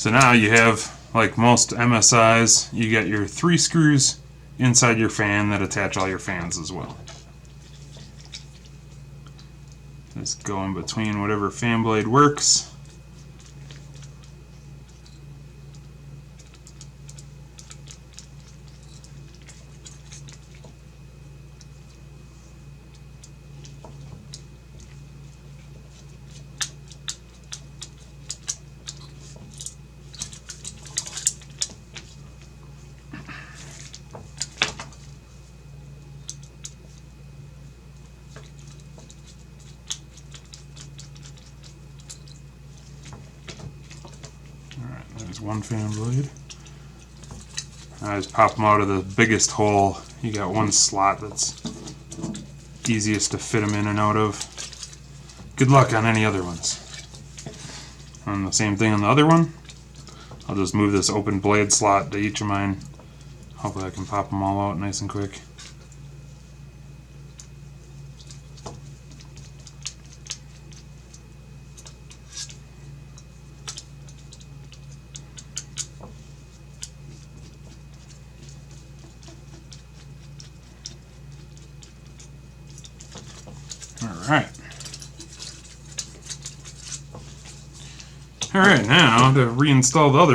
So now you have, like most MSIs, you got your 3 screws inside your fan that attach all your fans as well. Just go in between whatever fan blade works. There's one fan blade. I just pop them out of the biggest hole. You got one slot that's easiest to fit them in and out of. Good luck on any other ones. And the same thing on the other one. I'll just move this open blade slot to each of mine. Hopefully I can pop them all out nice and quick. Alright, now to reinstall the other